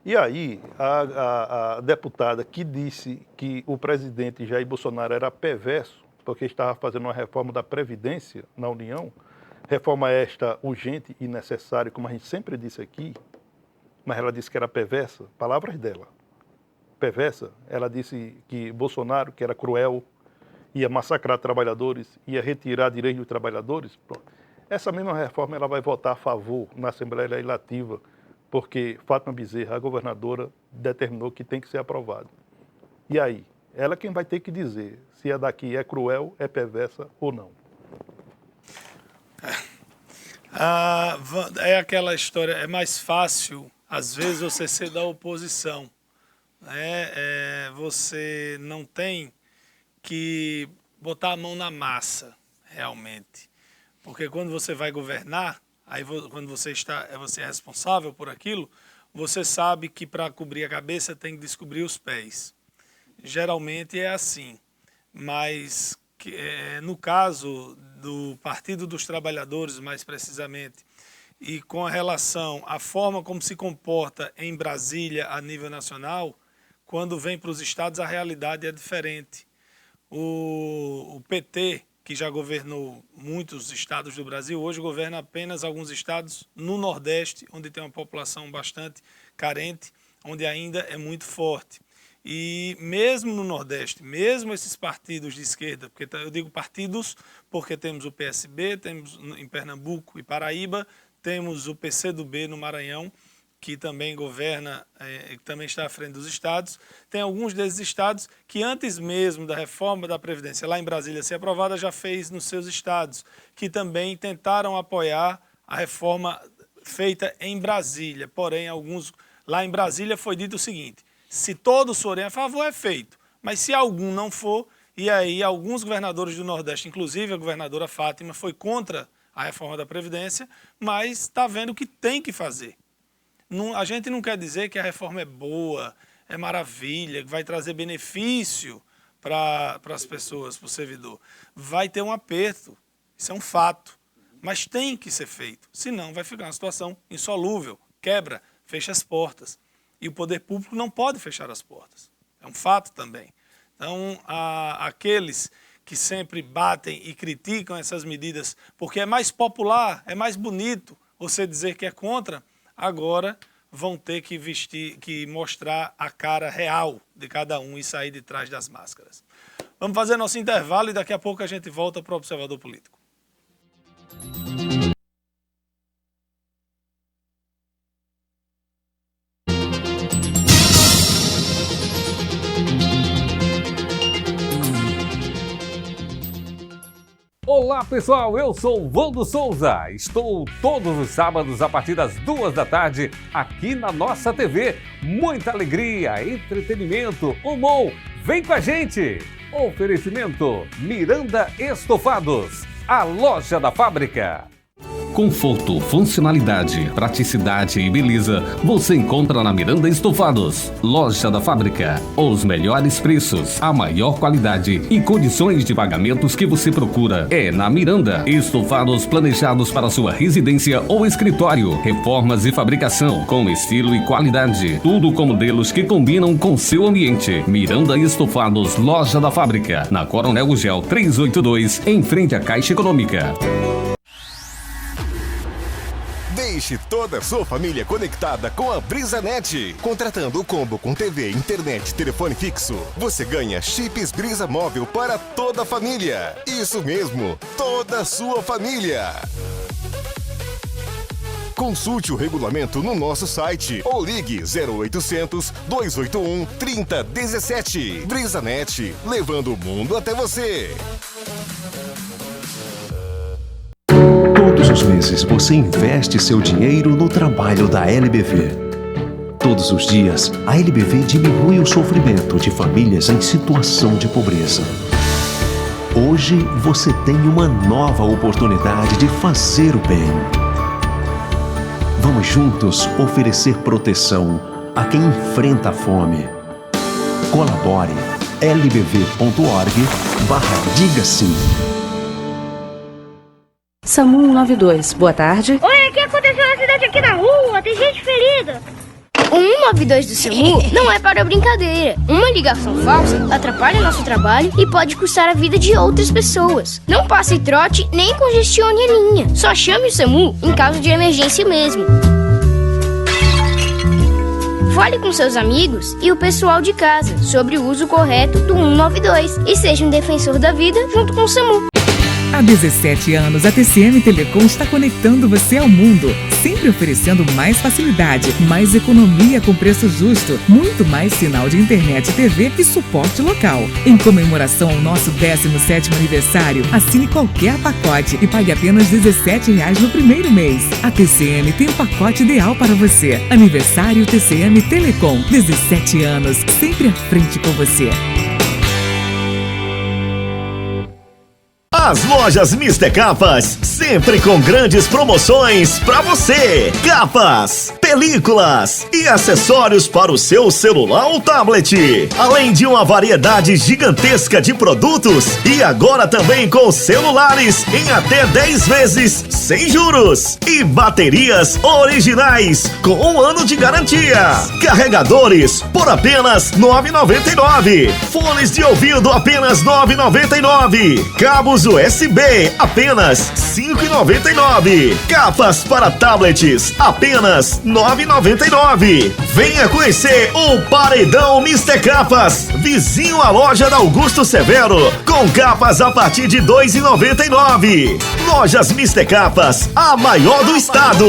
E aí, a deputada que disse que o presidente Jair Bolsonaro era perverso, porque estava fazendo uma reforma da Previdência na União, reforma esta urgente e necessária, como a gente sempre disse aqui, mas ela disse que era perversa, palavras dela. Perversa, ela disse que Bolsonaro, que era cruel, ia massacrar trabalhadores, ia retirar direitos dos trabalhadores. Pronto. Essa mesma reforma ela vai votar a favor na Assembleia Legislativa, porque Fátima Bezerra, a governadora, determinou que tem que ser aprovado. E aí? Ela quem vai ter que dizer se a daqui é cruel, é perversa ou não. É aquela história, é mais fácil, às vezes, você ser da oposição. Você não tem que botar a mão na massa, realmente. Porque quando você vai governar, aí quando você é responsável por aquilo, você sabe que para cobrir a cabeça tem que descobrir os pés. Geralmente é assim, mas no caso do Partido dos Trabalhadores, mais precisamente, e com relação à forma como se comporta em Brasília a nível nacional, quando vem para os estados a realidade é diferente. O PT, que já governou muitos estados do Brasil, hoje governa apenas alguns estados no Nordeste, onde tem uma população bastante carente, onde ainda é muito forte. E mesmo no Nordeste, mesmo esses partidos de esquerda, porque eu digo partidos porque temos o PSB, temos em Pernambuco e Paraíba, temos o PCdoB no Maranhão, que também governa, que também está à frente dos estados. Tem alguns desses estados que antes mesmo da reforma da Previdência lá em Brasília ser aprovada, já fez nos seus estados, que também tentaram apoiar a reforma feita em Brasília. Porém, lá em Brasília foi dito o seguinte: se todos forem a favor, é feito. Mas se algum não for, e aí alguns governadores do Nordeste, inclusive a governadora Fátima, foi contra a reforma da Previdência, mas está vendo que tem que fazer. A gente não quer dizer que a reforma é boa, é maravilha, que vai trazer benefício para as pessoas, para o servidor. Vai ter um aperto, isso é um fato, mas tem que ser feito. Senão vai ficar uma situação insolúvel, quebra, fecha as portas. E o poder público não pode fechar as portas. É um fato também. Então, aqueles que sempre batem e criticam essas medidas porque é mais popular, é mais bonito você dizer que é contra, agora vão ter que mostrar a cara real de cada um e sair de trás das máscaras. Vamos fazer nosso intervalo e daqui a pouco a gente volta para o Observador Político. Olá pessoal, eu sou o Valdo Souza, estou todos os sábados a partir das 2 da tarde aqui na nossa TV. Muita alegria, entretenimento, humor, vem com a gente! Oferecimento Miranda Estofados, a loja da fábrica. Conforto, funcionalidade, praticidade e beleza você encontra na Miranda Estofados, loja da fábrica. Os melhores preços, a maior qualidade e condições de pagamentos que você procura é na Miranda. Estofados planejados para sua residência ou escritório, reformas e fabricação com estilo e qualidade, tudo com modelos que combinam com seu ambiente. Miranda Estofados, loja da fábrica, na Coronel Gugel 382, em frente à Caixa Econômica. Deixe toda a sua família conectada com a BrisaNet. Contratando o combo com TV, internet, telefone fixo, você ganha chips Brisa Móvel para toda a família. Isso mesmo, toda a sua família. Consulte o regulamento no nosso site ou ligue 0800 281 3017. BrisaNet, levando o mundo até você. Todos os meses você investe seu dinheiro no trabalho da LBV. Todos os dias, a LBV diminui o sofrimento de famílias em situação de pobreza. Hoje você tem uma nova oportunidade de fazer o bem. Vamos juntos oferecer proteção a quem enfrenta a fome. Colabore lbv.org/diga sim. SAMU 192, boa tarde. Oi, o que aconteceu na cidade aqui na rua, tem gente ferida. O 192 do SAMU não é para brincadeira. Uma ligação falsa atrapalha nosso trabalho e pode custar a vida de outras pessoas. Não passe trote nem congestione a linha. Só chame o SAMU em caso de emergência mesmo. Fale com seus amigos e o pessoal de casa sobre o uso correto do 192 e seja um defensor da vida junto com o SAMU. Há 17 anos, a TCM Telecom está conectando você ao mundo, sempre oferecendo mais facilidade, mais economia com preço justo, muito mais sinal de internet e TV e suporte local. Em comemoração ao nosso 17º aniversário, assine qualquer pacote e pague apenas R$17 no primeiro mês. A TCM tem o pacote ideal para você. Aniversário TCM Telecom, 17 anos, sempre à frente com você. As lojas Mister Capas, sempre com grandes promoções para você. Capas, películas e acessórios para o seu celular ou tablet. Além de uma variedade gigantesca de produtos e agora também com celulares em até 10 vezes sem juros. E baterias originais com 1 ano de garantia. Carregadores por apenas R$ 9,99. Fones de ouvido apenas R$ 9,99. Cabos USB apenas R$ 5,99. Capas para tablets apenas R$ 9,99. Venha conhecer o Paredão Mister Capas, vizinho à loja da Augusto Severo, com capas a partir de R$ 2,99. Lojas Mister Capas, a maior do estado.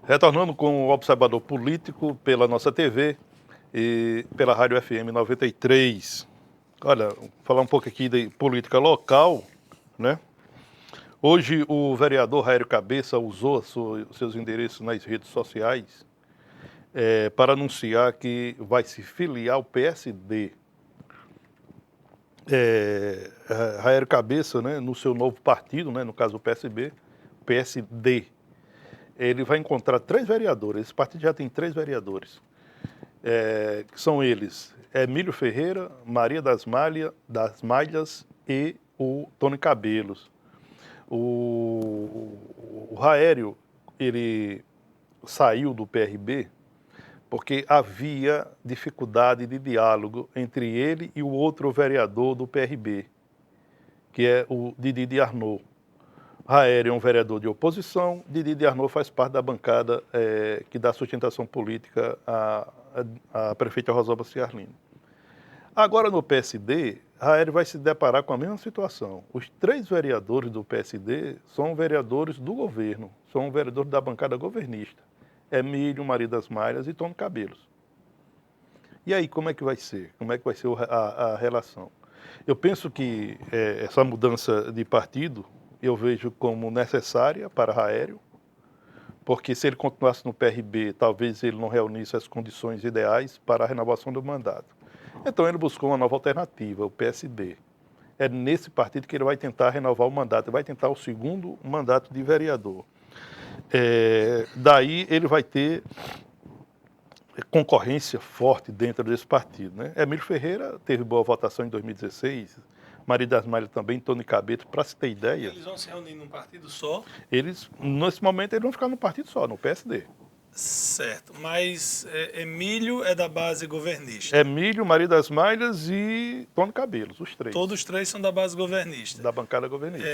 Retornando com o Observador Político pela nossa TV e pela Rádio FM 93. Olha, vou falar um pouco aqui de política local, né? Hoje o vereador Raério Cabeça usou seus endereços nas redes sociais para anunciar que vai se filiar ao PSD. Raério Cabeça, né, no seu novo partido, né, no caso o PSD, ele vai encontrar 3 vereadores. Esse partido já tem 3 vereadores, que são eles: Emílio Ferreira, Maria das Malhas e o Tony Cabelos. O Raério, ele saiu do PRB porque havia dificuldade de diálogo entre ele e o outro vereador do PRB, que é o Didi de Arnaud. Raério é um vereador de oposição, Didi de Arnaud faz parte da bancada que dá sustentação política à prefeita Rosalba Ciarline. Agora no PSD, Raério vai se deparar com a mesma situação. Os 3 vereadores do PSD são vereadores do governo, são vereadores da bancada governista. Emílio, Maria das Malhas e Tony Cabelos. E aí, como é que vai ser? Como é que vai ser a relação? Eu penso que essa mudança de partido eu vejo como necessária para Raério, porque se ele continuasse no PRB, talvez ele não reunisse as condições ideais para a renovação do mandato. Então ele buscou uma nova alternativa, o PSD. É nesse partido que ele vai tentar renovar o mandato, vai tentar o 2º mandato de vereador. Daí ele vai ter concorrência forte dentro desse partido, né? Emílio Ferreira teve boa votação em 2016, Maria das Malhas também, Tony Cabelos, para se ter ideia. Eles vão se reunir num partido só? Nesse momento, eles vão ficar num partido só, no PSD. Certo, mas Emílio é da base governista. Emílio, Maria das Malhas e Tony Cabelos, os 3. Todos os 3 são da base governista. Da bancada governista.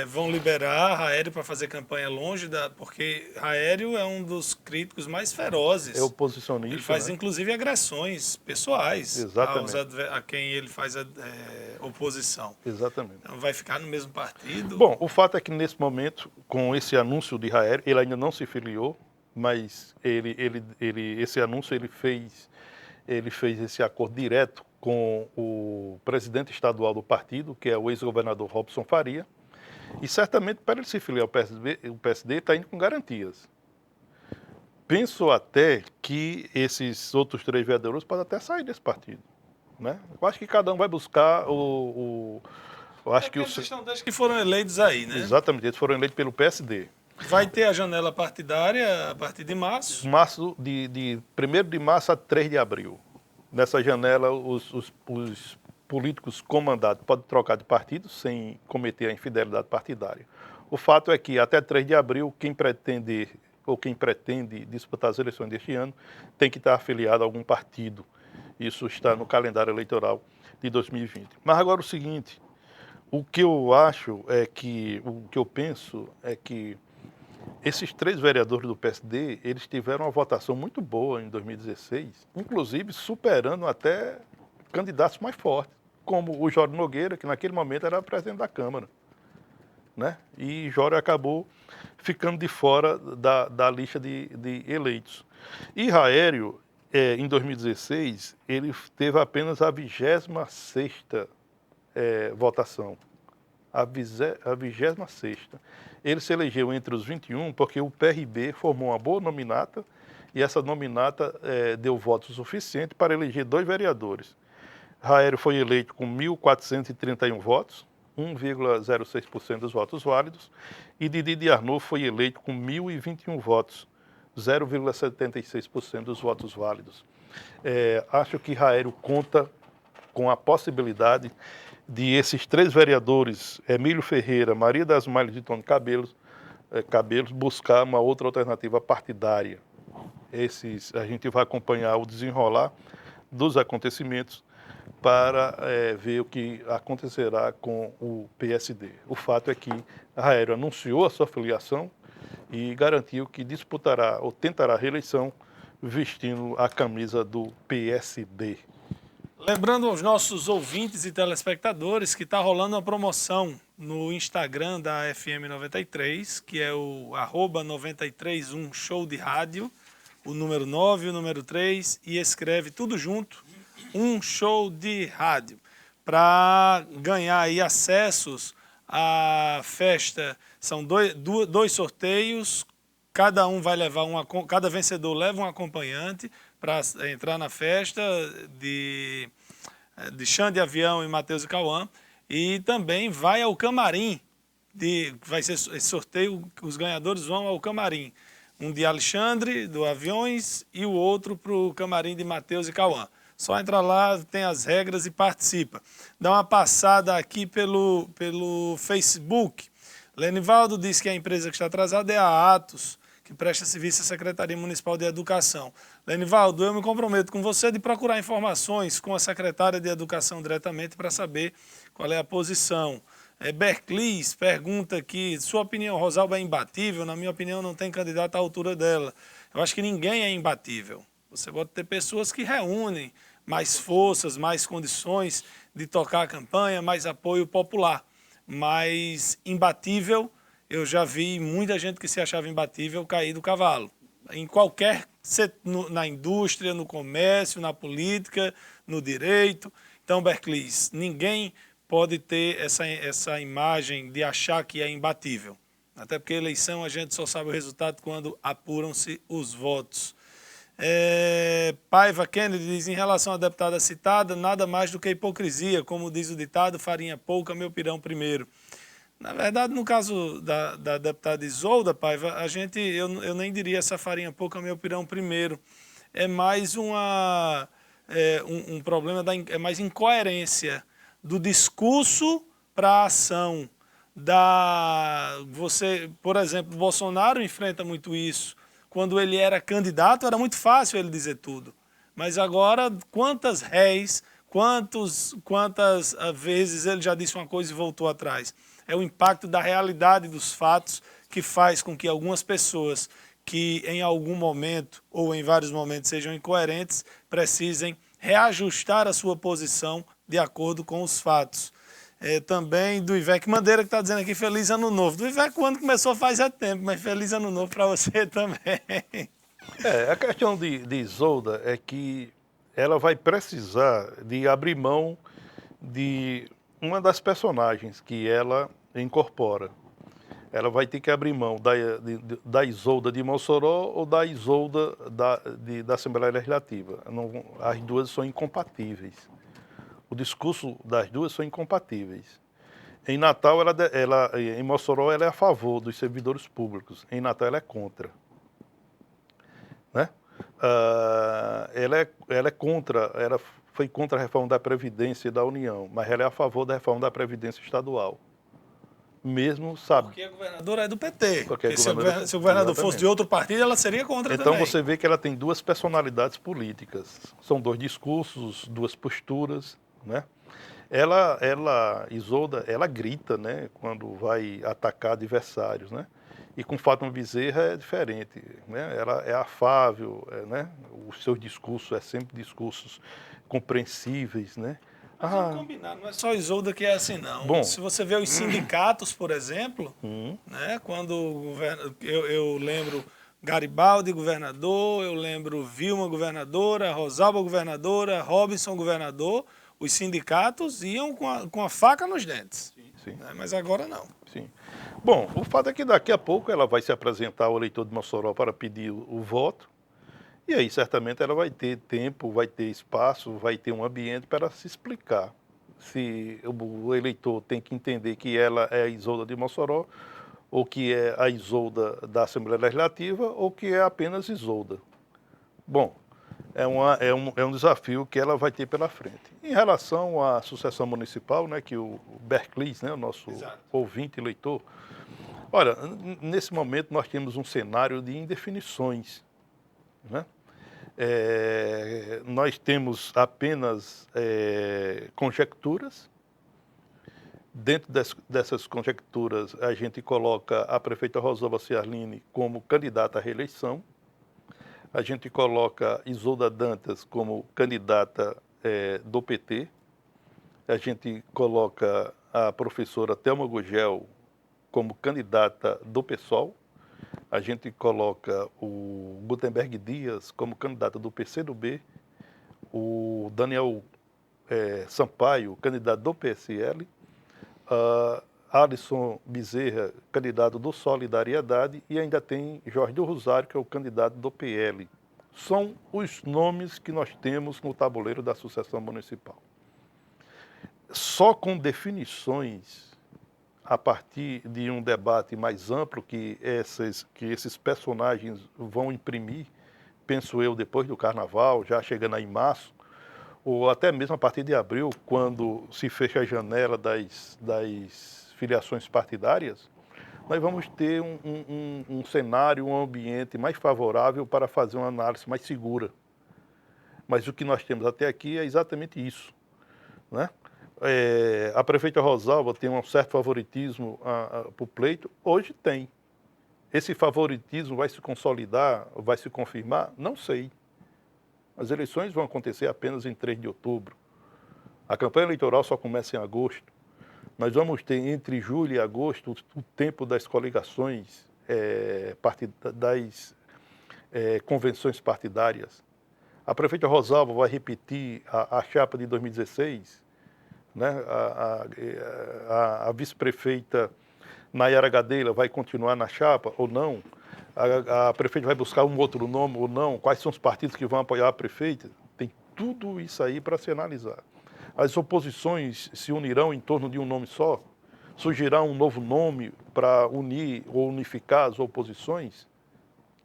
Vão liberar Raério para fazer campanha longe porque Raério é um dos críticos mais ferozes. É oposicionista. Ele faz, né? Inclusive, agressões pessoais. Exatamente. A quem ele faz oposição. Exatamente. Então, vai ficar no mesmo partido? Bom, o fato é que, nesse momento, com esse anúncio de Raério, ele ainda não se filiou, mas esse anúncio ele fez esse acordo direto com o presidente estadual do partido, que é o ex-governador Robson Faria, e certamente para ele se filiar ao PSD está indo com garantias. Penso até que esses outros 3 vereadores podem até sair desse partido, né? Eu acho que cada um vai buscar eu acho que eles estão desde que foram eleitos aí, né? Exatamente, eles foram eleitos pelo PSD. Vai ter a janela partidária a partir de março? De 1º de março a 3 de abril. Nessa janela, os políticos comandados podem trocar de partido sem cometer a infidelidade partidária. O fato é que, até 3 de abril, quem pretende disputar as eleições deste ano tem que estar afiliado a algum partido. Isso está no calendário eleitoral de 2020. Mas agora o seguinte, o que eu penso é que esses 3 vereadores do PSD, eles tiveram uma votação muito boa em 2016, inclusive superando até candidatos mais fortes, como o Jório Nogueira, que naquele momento era presidente da Câmara, né? E Jório acabou ficando de fora da lista de eleitos. E Raério, em 2016, ele teve apenas a 26ª votação. A 26ª. Ele se elegeu entre os 21 porque o PRB formou uma boa nominata e essa nominata deu votos suficientes para eleger 2 vereadores. Raério foi eleito com 1.431 votos, 1,06% dos votos válidos, e Didi de Arnaud foi eleito com 1.021 votos, 0,76% dos votos válidos. Acho que Raério conta com a possibilidade de esses 3 vereadores, Emílio Ferreira, Maria das Malhas e Tony Cabelos, buscar uma outra alternativa partidária. A gente vai acompanhar o desenrolar dos acontecimentos para ver o que acontecerá com o PSD. O fato é que Raério anunciou a sua filiação e garantiu que disputará ou tentará a reeleição vestindo a camisa do PSD. Lembrando aos nossos ouvintes e telespectadores que está rolando uma promoção no Instagram da FM 93, que é o @931 show de rádio, o número 9, o número 3, e escreve tudo junto, um show de rádio, para ganhar aí acessos à festa. São dois sorteios, cada vencedor leva um acompanhante para entrar na festa de Xande Avião e Matheus e Cauã, e também vai ao camarim, vai ser esse sorteio, os ganhadores vão ao camarim, um de Alexandre, do Aviões, e o outro para o camarim de Matheus e Cauã. Só entra lá, tem as regras e participa. Dá uma passada aqui pelo Facebook. Lenivaldo diz que a empresa que está atrasada é a Atos, que presta serviço à Secretaria Municipal de Educação. Lenivaldo, eu me comprometo com você de procurar informações com a secretária de Educação diretamente para saber qual é a posição. Berclis pergunta aqui, sua opinião, Rosalba é imbatível? Na minha opinião, não tem candidato à altura dela. Eu acho que ninguém é imbatível. Você pode ter pessoas que reúnem mais forças, mais condições de tocar a campanha, mais apoio popular. Mas imbatível, eu já vi muita gente que se achava imbatível cair do cavalo. Em qualquer setor, na indústria, no comércio, na política, no direito. Então, Berclis, ninguém pode ter essa imagem de achar que é imbatível. Até porque eleição a gente só sabe o resultado quando apuram-se os votos. Paiva Kennedy diz, em relação à deputada citada, nada mais do que hipocrisia, como diz o ditado, farinha pouca, meu pirão primeiro. Na verdade, no caso da deputada Isolda, Paiva, eu nem diria essa farinha pouca, meu pirão primeiro. É mais um problema, é mais incoerência do discurso para a ação. Por exemplo, Bolsonaro enfrenta muito isso. Quando ele era candidato, era muito fácil ele dizer tudo. Mas agora, quantas vezes ele já disse uma coisa e voltou atrás? É o impacto da realidade dos fatos que faz com que algumas pessoas que em algum momento ou em vários momentos sejam incoerentes, precisem reajustar a sua posição de acordo com os fatos. Também do Ivete Mandeira, que está dizendo aqui, feliz ano novo. Do Ivete, quando começou faz tempo, mas feliz ano novo para você também. A questão de Isolda é que ela vai precisar de abrir mão de uma das personagens que ela incorpora. Ela vai ter que abrir mão da Isolda de Mossoró ou da Isolda da Assembleia Legislativa. As duas são incompatíveis. O discurso das duas são incompatíveis. Em Natal, em Mossoró, ela é a favor dos servidores públicos. Em Natal, ela é contra. Né? ela é contra, ela foi contra a reforma da Previdência da União, mas ela é a favor da reforma da Previdência estadual. Mesmo sabe. Porque a governadora é do PT. Porque se o governador fosse de outro partido, ela seria contra então, também. você vê que ela tem duas personalidades políticas. São dois discursos, duas posturas, né? Isolda, ela grita, né, quando vai atacar adversários, né? E com Fátima Bezerra é diferente, né? Ela é afável, né? Os seus discursos sempre discursos compreensíveis, né? Mas vamos combinar, não é só Isolda que é assim, não. Bom, se você vê os sindicatos, por exemplo, né, quando o governo, eu lembro Garibaldi governador, eu lembro Vilma governadora, Rosalba governadora, Robinson governador, os sindicatos iam com a faca nos dentes. Sim. Né, mas agora não. Sim. Bom, o fato é que daqui a pouco ela vai se apresentar ao eleitor de Mossoró para pedir o voto. E aí, certamente, ela vai ter tempo, vai ter espaço, vai ter um ambiente para se explicar. Se o eleitor tem que entender que ela é a Isolda de Mossoró, ou que é a Isolda da Assembleia Legislativa, ou que é apenas Isolda. Bom, é um desafio que ela vai ter pela frente. Em relação à sucessão municipal, né, que o Berclis, né, o nosso ouvinte eleitor, olha, nesse momento nós temos um cenário de indefinições, né? Nós temos apenas conjecturas. Dentro dessas conjecturas, a gente coloca a prefeita Rosalba Ciarline como candidata à reeleição. A gente coloca Isolda Dantas como candidata do PT. A gente coloca a professora Thelma Gugel como candidata do PSOL. A gente coloca o Gutenberg Dias como candidato do PCdoB, o Daniel Sampaio, candidato do PSL, Alisson Bezerra, candidato do Solidariedade, e ainda tem Jorge do Rosário, que é o candidato do PL. São os nomes que nós temos no tabuleiro da sucessão municipal. Só com definições a partir de um debate mais amplo que esses personagens vão imprimir, penso eu, depois do Carnaval, já chegando aí em março, ou até mesmo a partir de abril, quando se fecha a janela das filiações partidárias, nós vamos ter um cenário, um ambiente mais favorável para fazer uma análise mais segura. Mas o que nós temos até aqui é exatamente isso, né? A prefeita Rosalba tem um certo favoritismo para o pleito? Hoje tem. Esse favoritismo vai se consolidar, vai se confirmar? Não sei. As eleições vão acontecer apenas em 3 de outubro. A campanha eleitoral só começa em agosto. Nós vamos ter entre julho e agosto o tempo das coligações, das convenções partidárias. A prefeita Rosalba vai repetir a chapa de 2016, né? A vice-prefeita Nayara Gadelha vai continuar na chapa ou não? A prefeita vai buscar um outro nome ou não? Quais são os partidos que vão apoiar a prefeita? Tem tudo isso aí para se analisar. As oposições se unirão em torno de um nome só? Surgirá um novo nome para unir ou unificar as oposições?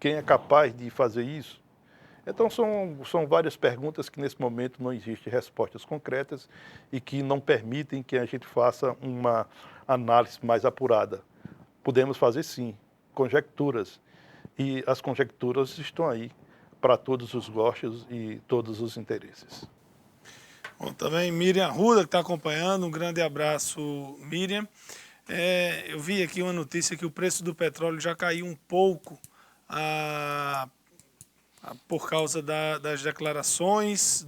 Quem é capaz de fazer isso? Então, são várias perguntas que, nesse momento, não existem respostas concretas e que não permitem que a gente faça uma análise mais apurada. Podemos fazer, sim, conjecturas. E as conjecturas estão aí para todos os gostos e todos os interesses. Bom, também Miriam Arruda, que está acompanhando. Um grande abraço, Miriam. Eu vi aqui uma notícia que o preço do petróleo já caiu um pouco por causa das declarações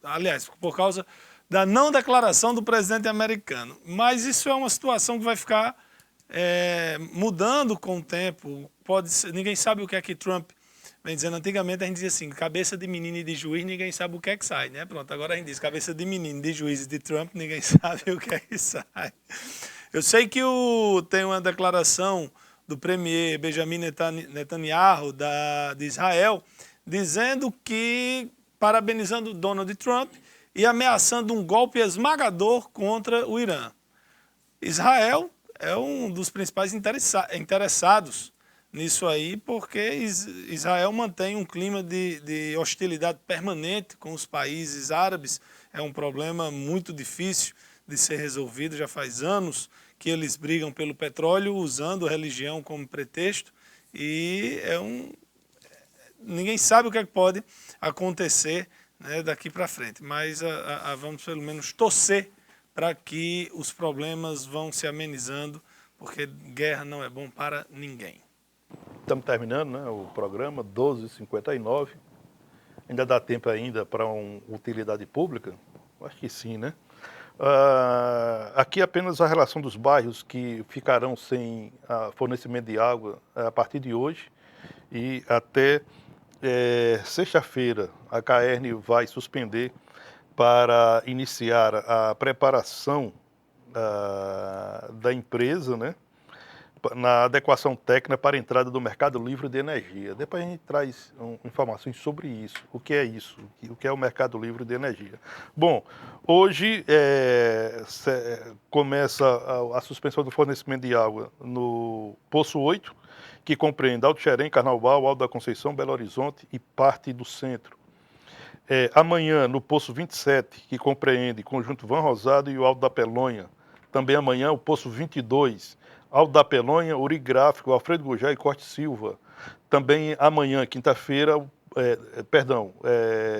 aliás, por causa da não declaração do presidente americano. Mas isso é uma situação que vai ficar mudando com o tempo. Ninguém sabe o que é que Trump vem dizendo. Antigamente a gente dizia assim, cabeça de menino e de juiz, ninguém sabe o que é que sai, né? Pronto, agora a gente diz cabeça de menino, de juiz e de Trump, ninguém sabe o que é que sai. Eu sei que tem uma declaração do premier Benjamin Netanyahu de Israel, dizendo que, parabenizando Donald Trump e ameaçando um golpe esmagador contra o Irã. Israel é um dos principais interessados nisso aí, porque Israel mantém um clima de hostilidade permanente com os países árabes. É um problema muito difícil de ser resolvido, já faz anos que eles brigam pelo petróleo usando a religião como pretexto, e ninguém sabe o que é que pode acontecer, né, daqui para frente, mas vamos pelo menos torcer para que os problemas vão se amenizando, porque guerra não é bom para ninguém. Estamos terminando, né, o programa, 12h59. Ainda dá tempo ainda para uma utilidade pública? Acho que sim, né? Aqui apenas a relação dos bairros que ficarão sem fornecimento de água a partir de hoje e até sexta-feira. A CAERN vai suspender para iniciar a preparação da empresa, né, na adequação técnica para a entrada do mercado livre de energia. Depois a gente traz informações sobre isso. O que é isso? O que é o mercado livre de energia? Bom, hoje começa a suspensão do fornecimento de água no Poço 8, que compreende Alto Xerém, Carnaval, Alto da Conceição, Belo Horizonte e parte do centro. Amanhã, no Poço 27, que compreende Conjunto Van Rosado e o Alto da Pelonha. Também amanhã, o Poço 22, Alto da Pelonha, Urigráfico, Alfredo Gugá e Corte Silva. Também amanhã, quinta-feira,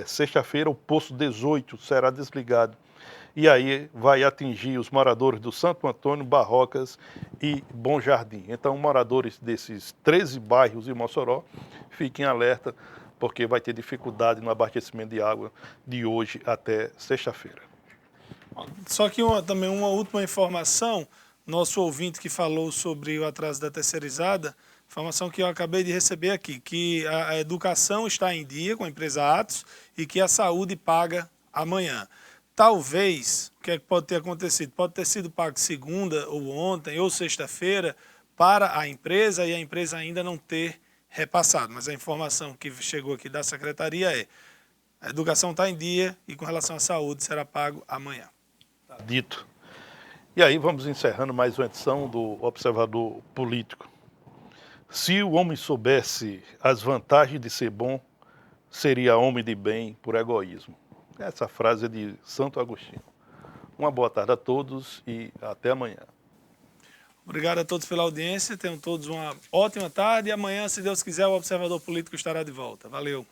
sexta-feira, o Poço 18 será desligado. E aí vai atingir os moradores do Santo Antônio, Barrocas e Bom Jardim. Então, moradores desses 13 bairros de Mossoró, fiquem alerta, porque vai ter dificuldade no abastecimento de água de hoje até sexta-feira. Só que também uma última informação, nosso ouvinte que falou sobre o atraso da terceirizada, informação que eu acabei de receber aqui, que a educação está em dia com a empresa Atos e que a saúde paga amanhã. Talvez, o que é que pode ter acontecido? Pode ter sido pago segunda ou ontem ou sexta-feira para a empresa e a empresa ainda não ter repassado. Mas a informação que chegou aqui da secretaria é: a educação está em dia e com relação à saúde será pago amanhã. Dito. E aí vamos encerrando mais uma edição do Observador Político. Se o homem soubesse as vantagens de ser bom, seria homem de bem por egoísmo. Essa frase é de Santo Agostinho. Uma boa tarde a todos e até amanhã. Obrigado a todos pela audiência, tenham todos uma ótima tarde e amanhã, se Deus quiser, o Observador Político estará de volta. Valeu!